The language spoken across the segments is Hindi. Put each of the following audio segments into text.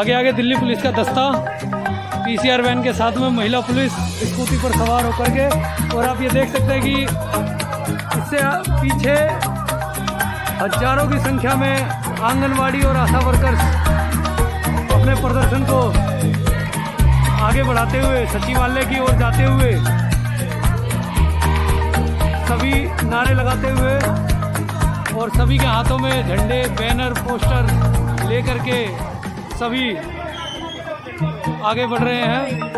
आगे आगे दिल्ली पुलिस का दस्ता पीसीआर वैन के साथ में महिला पुलिस स्कूटी पर सवार होकर के, और आप ये देख सकते हैं कि इससे पीछे हजारों की संख्या में आंगनवाड़ी और आशा वर्कर्स अपने प्रदर्शन को आगे बढ़ाते हुए सचिवालय की ओर जाते हुए सभी नारे लगाते हुए और सभी के हाथों में झंडे, बैनर, पोस्टर लेकर के सभी आगे बढ़ रहे हैं।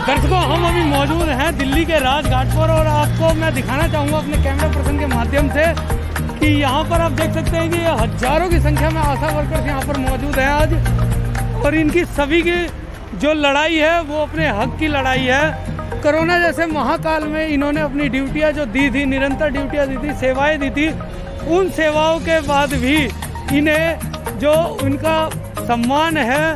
दर्शकों, हम अभी मौजूद हैं दिल्ली के राजघाट पर और आपको मैं दिखाना चाहूँगा अपने कैमरा पर्सन के माध्यम से कि यहाँ पर आप देख सकते हैं कि हजारों की संख्या में आशा वर्कर्स यहाँ पर मौजूद हैं आज, और इनकी सभी की जो लड़ाई है वो अपने हक की लड़ाई है। कोरोना जैसे महाकाल में इन्होंने अपनी ड्यूटियाँ जो दी थी, निरंतर ड्यूटियाँ दी थी, सेवाएँ दी थी, उन सेवाओं के बाद भी इन्हें जो उनका सम्मान है,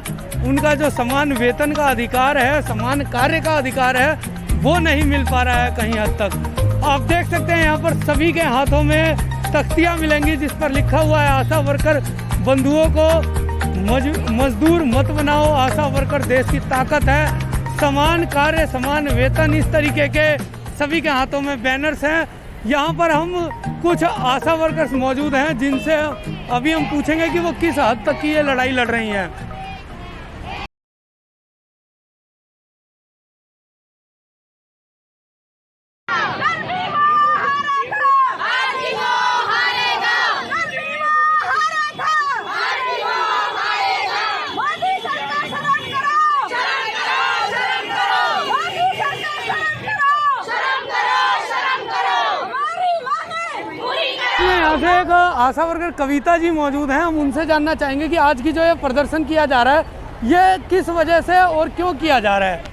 उनका जो समान वेतन का अधिकार है, समान कार्य का अधिकार है, वो नहीं मिल पा रहा है कहीं हद तक। आप देख सकते हैं यहाँ पर सभी के हाथों में तख्तियाँ मिलेंगी जिस पर लिखा हुआ है आशा वर्कर बंधुओं को मजदूर मत बनाओ, आशा वर्कर देश की ताकत है, समान कार्य समान वेतन, इस तरीके के सभी के हाथों में बैनर्स हैं। यहाँ पर हम कुछ आशा वर्कर्स मौजूद हैं जिनसे अभी हम पूछेंगे कि वो किस हद तक की ये लड़ाई लड़ रही हैं। यहाँ से एक आशा वर्कर कविता जी मौजूद हैं, हम उनसे जानना चाहेंगे कि आज की जो ये प्रदर्शन किया जा रहा है ये किस वजह से और क्यों किया जा रहा है।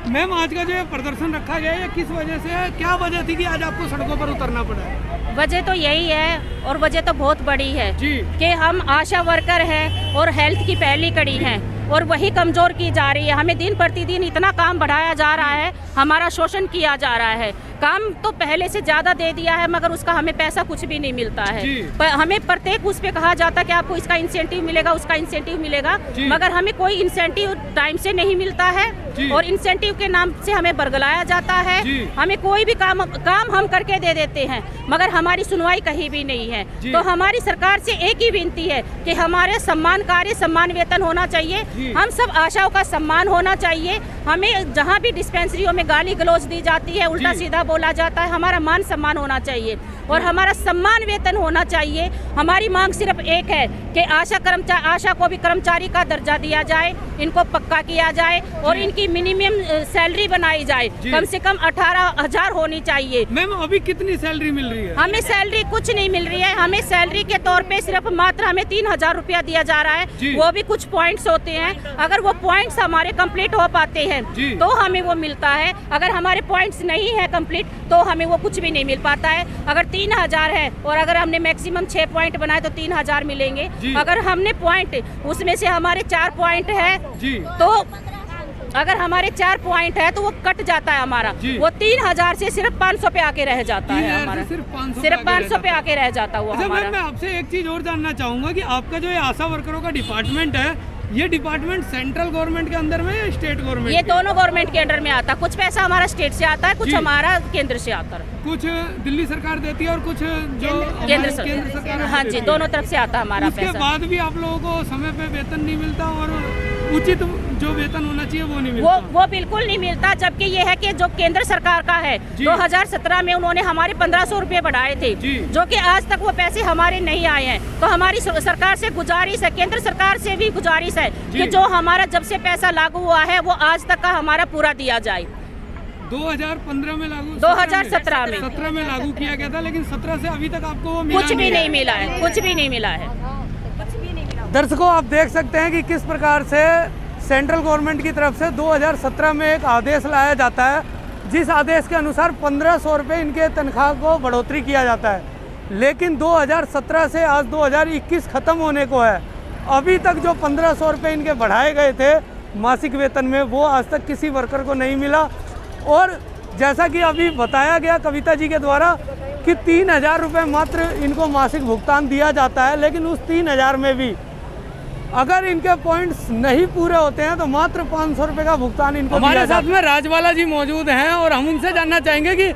मैम, आज का जो ये प्रदर्शन रखा गया है ये किस वजह से है, क्या वजह थी कि आज आपको सड़कों पर उतरना पड़ा है? वजह तो यही है और वजह तो बहुत बड़ी है कि हम आशा वर्कर हैं और हेल्थ की पहली कड़ी हैं और वही कमज़ोर की जा रही है। हमें दिन प्रतिदिन इतना काम बढ़ाया जा रहा है, हमारा शोषण किया जा रहा है। काम तो पहले से ज़्यादा दे दिया है मगर उसका हमें पैसा कुछ भी नहीं मिलता है। हमें प्रत्येक उस पे कहा जाता है कि आपको इसका इंसेंटिव मिलेगा, उसका इंसेंटिव मिलेगा, मगर हमें कोई इंसेंटिव टाइम से नहीं मिलता है और इंसेंटिव के नाम से हमें बरगलाया जाता है। हमें कोई भी काम हम करके दे देते हैं मगर हमारी सुनवाई कहीं भी नहीं है। तो हमारी सरकार से एक ही विनती है कि हमारे सम्मान कार्य सम्मान वेतन होना चाहिए, हम सब आशाओं का सम्मान होना चाहिए। हमें जहाँ भी डिस्पेंसरियों में गाली गलौज दी जाती है, उल्टा सीधा बोला जाता है, हमारा मान सम्मान होना चाहिए और हमारा सम्मान वेतन होना चाहिए। हमारी मांग सिर्फ एक है कि आशा को भी कर्मचारी का दर्जा दिया जाए, इनको पक्का किया जाए और इनकी मिनिमम सैलरी बनाई जाए, कम से कम 18,000 होनी चाहिए। मैम, अभी कितनी सैलरी मिल रही है? हमें सैलरी कुछ नहीं मिल रही है। हमें सैलरी के तौर पे सिर्फ मात्र हमें 3,000 रुपया दिया जा रहा है, वो भी कुछ पॉइंट्स होते हैं। अगर वो पॉइंट्स हमारे कंप्लीट हो पाते हैं तो हमें वो मिलता है, अगर हमारे पॉइंट्स नहीं है कंप्लीट तो हमें वो कुछ भी नहीं मिल पाता है। अगर 3,000 है और अगर हमने मैक्सिमम 6 पॉइंट बनाए तो 3,000 मिलेंगे। अगर हमने पॉइंट उसमें से हमारे 4 पॉइंट है तो अगर हमारे 4 पॉइंट है तो वो कट जाता है हमारा, वो 3,000 से सिर्फ 500 पे आके रह जाता है हमारा, सिर्फ 500 पे आके रह जाता हुआ हमारा। मैं आपसे एक चीज और जानना चाहूंगा कि आपका जो ये आशा वर्करों का डिपार्टमेंट है, ये डिपार्टमेंट सेंट्रल गवर्नमेंट के अंदर में या स्टेट गवर्नमेंट? ये दोनों गवर्नमेंट के अंडर में आता है। कुछ पैसा हमारा स्टेट से आता है, कुछ हमारा केंद्र से आता है। कुछ दिल्ली सरकार देती है और कुछ जो केंद्र सरकार, हाँ जी, दोनों तरफ से आता है हमारा पैसा। उसके बाद भी आप लोगों को समय पे वेतन नहीं मिलता और उचित जो वेतन होना चाहिए वो नहीं मिलता। वो बिल्कुल नहीं मिलता, जबकि ये है कि जो केंद्र सरकार का है 2017 में उन्होंने हमारे 1,500 रुपए बढ़ाए थे, जो कि आज तक वो पैसे हमारे नहीं आए हैं। तो हमारी सरकार से गुजारिश है, केंद्र सरकार से भी गुजारिश है कि जो हमारा जब से पैसा लागू हुआ है वो आज तक का हमारा पूरा दिया जाए। 2015 में लागू, 2017 में लागू किया गया था, लेकिन 17 से अभी तक आपको वो कुछ भी नहीं मिला है, कुछ भी नहीं मिला है। दर्शकों, आप देख सकते हैं कि किस प्रकार से सेंट्रल गवर्नमेंट की तरफ से 2017 में एक आदेश लाया जाता है, जिस आदेश के अनुसार 1,500 रुपये इनके तनख्वाह को बढ़ोतरी किया जाता है। लेकिन 2017 से आज 2021 ख़त्म होने को है, अभी तक जो 1500 रुपये इनके बढ़ाए गए थे मासिक वेतन में, वो आज तक किसी वर्कर को नहीं मिला। और जैसा कि अभी बताया गया कविता जी के द्वारा कि 3000 रुपये मात्र इनको मासिक भुगतान दिया जाता है, लेकिन उस 3000 में भी अगर इनके पॉइंट्स नहीं पूरे होते हैं तो मात्र 500 रुपये का भुगतान इनको दिया जाता है। हमारे साथ में राजबाला जी मौजूद हैं और हम उनसे जानना चाहेंगे कि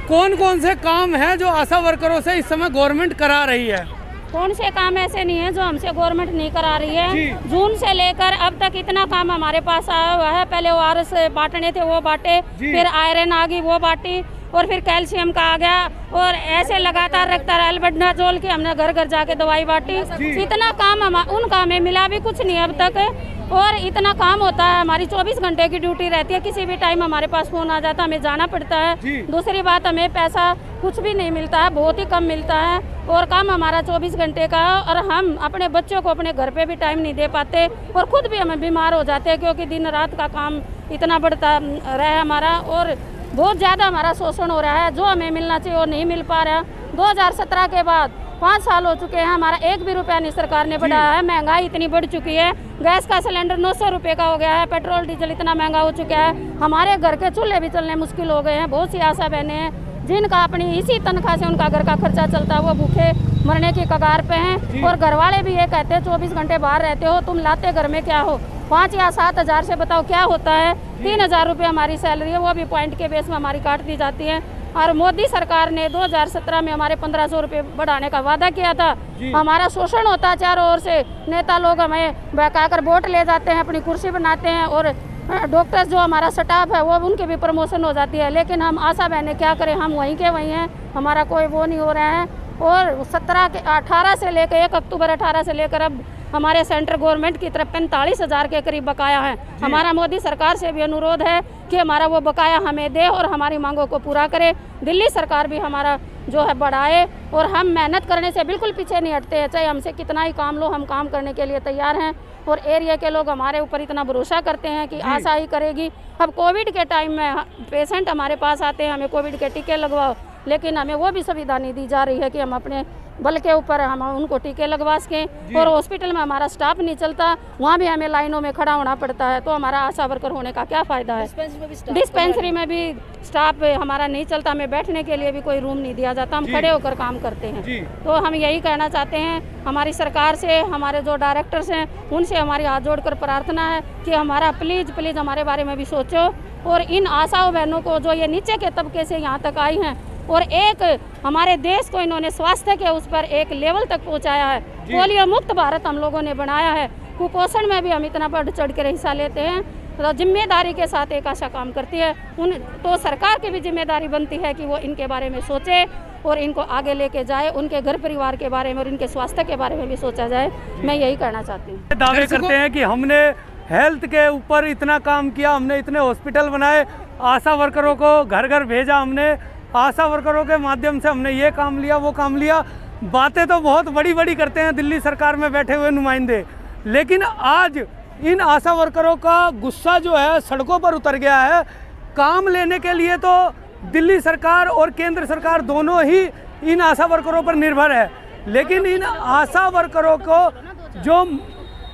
कौन कौन से काम हैं जो आशा वर्करों से इस समय गवर्नमेंट करा रही है। कौन से काम ऐसे नहीं है जो हमसे गवर्नमेंट नहीं करा रही है। जून से लेकर अब तक इतना काम हमारे पास आया हुआ है। पहले ORS बांटने थे वो बांटे, फिर आयरन आ गई वो बांटी, और फिर कैल्शियम का आ गया, और ऐसे लगातार रखता रहा। एल्बेंडाजोल की हमने घर घर जाके दवाई बांटी। इतना काम उन काम में मिला भी कुछ नहीं अब तक। और इतना काम होता है, हमारी 24 घंटे की ड्यूटी रहती है, किसी भी टाइम हमारे पास फोन आ जाता है, हमें जाना पड़ता है। दूसरी बात, हमें पैसा कुछ भी नहीं मिलता है, बहुत ही कम मिलता है, और काम हमारा 24 घंटे का है। और हम अपने बच्चों को अपने घर पे भी टाइम नहीं दे पाते, और खुद भी हमें बीमार हो जाते हैं, क्योंकि दिन रात का काम इतना बढ़ता रहा है हमारा, और बहुत ज़्यादा हमारा शोषण हो रहा है। जो हमें मिलना चाहिए वो नहीं मिल पा रहा। 2017 के बाद 5 साल हो चुके हैं, हमारा एक भी रुपया नहीं सरकार ने बढ़ाया है। महंगाई इतनी बढ़ चुकी है, गैस का सिलेंडर 900 रुपये का हो गया है, पेट्रोल डीजल इतना महंगा हो चुका है, हमारे घर के चूल्हे भी चलने मुश्किल हो गए हैं। बहुत सी आशा बहनें हैं जिनका अपनी इसी तनख्वाह से उनका घर का खर्चा चलता है, वो भूखे मरने की कगार पे हैं। और घर वाले भी ये कहते हैं 24 घंटे बाहर रहते हो, तुम लाते घर में क्या हो। 5 या 7 हज़ार से बताओ क्या होता है। 3000 रुपये हमारी सैलरी है, वो भी पॉइंट के बेस में हमारी काट दी जाती है। और मोदी सरकार ने 2017 में हमारे 1500 रुपये बढ़ाने का वादा किया था। हमारा शोषण होता है चारों ओर से, नेता लोग हमें बहकाकर वोट ले जाते हैं, अपनी कुर्सी बनाते हैं, और डॉक्टर्स जो हमारा स्टाफ है वो उनकी भी प्रमोशन हो जाती है। लेकिन हम आशा बहनें क्या करें, हम वहीं के वहीं हैं, हमारा कोई वो नहीं हो रहा है। और 18 से लेकर 1 अक्टूबर 18 से लेकर अब हमारे सेंट्रल गवर्नमेंट की तरफ 45,000 के करीब बकाया है। हमारा मोदी सरकार से भी अनुरोध है कि हमारा वो बकाया हमें दे और हमारी मांगों को पूरा करे। दिल्ली सरकार भी हमारा जो है बढ़ाए, और हम मेहनत करने से बिल्कुल पीछे नहीं हटते हैं। चाहे हमसे कितना ही काम लो, हम काम करने के लिए तैयार हैं। और एरिया के लोग हमारे ऊपर इतना भरोसा करते हैं कि आशा ही करेगी। अब कोविड के टाइम में पेशेंट हमारे पास आते हैं, हमें कोविड के टीके लगवाओ, लेकिन हमें वो भी सुविधा नहीं दी जा रही है कि हम अपने बल के ऊपर हम उनको टीके लगवा सकें। और हॉस्पिटल में हमारा स्टाफ नहीं चलता, वहाँ भी हमें लाइनों में खड़ा होना पड़ता है। तो हमारा आशा वर्कर होने का क्या फ़ायदा है। डिस्पेंसरी में भी स्टाफ हमारा नहीं चलता, हमें बैठने के लिए भी कोई रूम नहीं दिया जाता, हम खड़े होकर काम करते हैं। तो हम यही कहना चाहते हैं हमारी सरकार से, हमारे जो डायरेक्टर्स हैं उनसे हमारी हाथ जोड़कर प्रार्थना है कि हमारा प्लीज़ प्लीज़ हमारे बारे में भी सोचो। और इन आशाओं बहनों को जो ये नीचे के तबके से यहाँ तक आई हैं, और एक हमारे देश को इन्होंने स्वास्थ्य के उस पर एक लेवल तक पहुंचाया है। पोलियो मुक्त भारत हम लोगों ने बनाया है। कुपोषण में भी हम इतना बढ़ चढ़ कर हिस्सा लेते हैं, तो जिम्मेदारी के साथ एक आशा काम करती है। तो सरकार की भी जिम्मेदारी बनती है कि वो इनके बारे में सोचे और इनको आगे लेके जाए, उनके घर परिवार के बारे में और इनके स्वास्थ्य के बारे में भी सोचा जाए। मैं यही कहना चाहती हूँ। दावे करते हैं कि हमने हेल्थ के ऊपर इतना काम किया, हमने इतने हॉस्पिटल बनाए, आशा वर्करों को घर घर भेजा, हमने आशा वर्करों के माध्यम से हमने ये काम लिया वो काम लिया। बातें तो बहुत बड़ी बड़ी करते हैं दिल्ली सरकार में बैठे हुए नुमाइंदे, लेकिन आज इन आशा वर्करों का गुस्सा जो है सड़कों पर उतर गया है। काम लेने के लिए तो दिल्ली सरकार और केंद्र सरकार दोनों ही इन आशा वर्करों पर निर्भर है, लेकिन इन आशा वर्करों को जो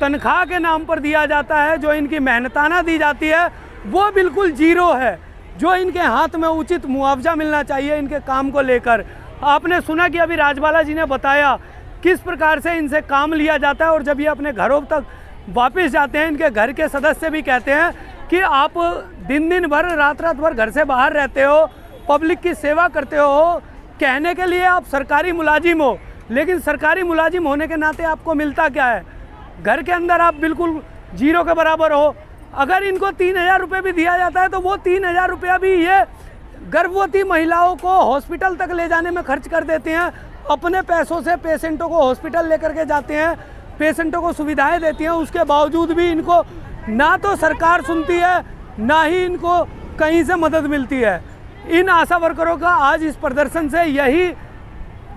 तनख्वाह के नाम पर दिया जाता है, जो इनकी मेहनताना दी जाती है, वो बिल्कुल जीरो है। जो इनके हाथ में उचित मुआवजा मिलना चाहिए इनके काम को लेकर। आपने सुना कि अभी राजबाला जी ने बताया किस प्रकार से इनसे काम लिया जाता है, और जब ये अपने घरों तक वापस जाते हैं, इनके घर के सदस्य भी कहते हैं कि आप दिन भर रात भर घर से बाहर रहते हो, पब्लिक की सेवा करते हो, कहने के लिए आप सरकारी मुलाजिम हो, लेकिन सरकारी मुलाजिम होने के नाते आपको मिलता क्या है। घर के अंदर आप बिल्कुल जीरो के बराबर हो। अगर इनको 3000 रुपये भी दिया जाता है तो वो 3000 रुपया भी ये गर्भवती महिलाओं को हॉस्पिटल तक ले जाने में खर्च कर देते हैं। अपने पैसों से पेशेंटों को हॉस्पिटल लेकर के जाते हैं, पेशेंटों को सुविधाएं देती हैं, उसके बावजूद भी इनको ना तो सरकार सुनती है, ना ही इनको कहीं से मदद मिलती है। इन आशा वर्करों का आज इस प्रदर्शन से यही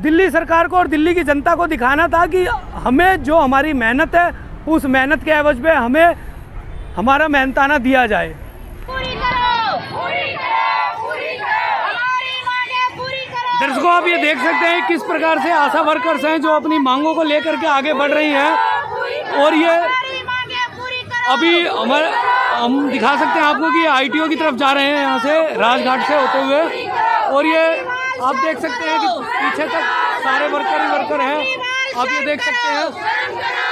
दिल्ली सरकार को और दिल्ली की जनता को दिखाना था कि हमें जो हमारी मेहनत है, उस मेहनत के एवज में हमें हमारा मेहनताना दिया जाए। पूरी करो, पूरी करो, पूरी करो, हमारी मांगे पूरी करो। दर्शकों आप ये देख सकते हैं किस प्रकार से आशा वर्कर्स हैं जो अपनी मांगों को लेकर के आगे बढ़ रही हैं। और ये अभी हम दिखा सकते हैं आपको कि आईटीओ की तरफ जा रहे हैं यहाँ से राजघाट से होते हुए। और ये आप देख सकते हैं कि पीछे तक सारे वर्कर ही वर्कर हैं, आप ये देख सकते हैं।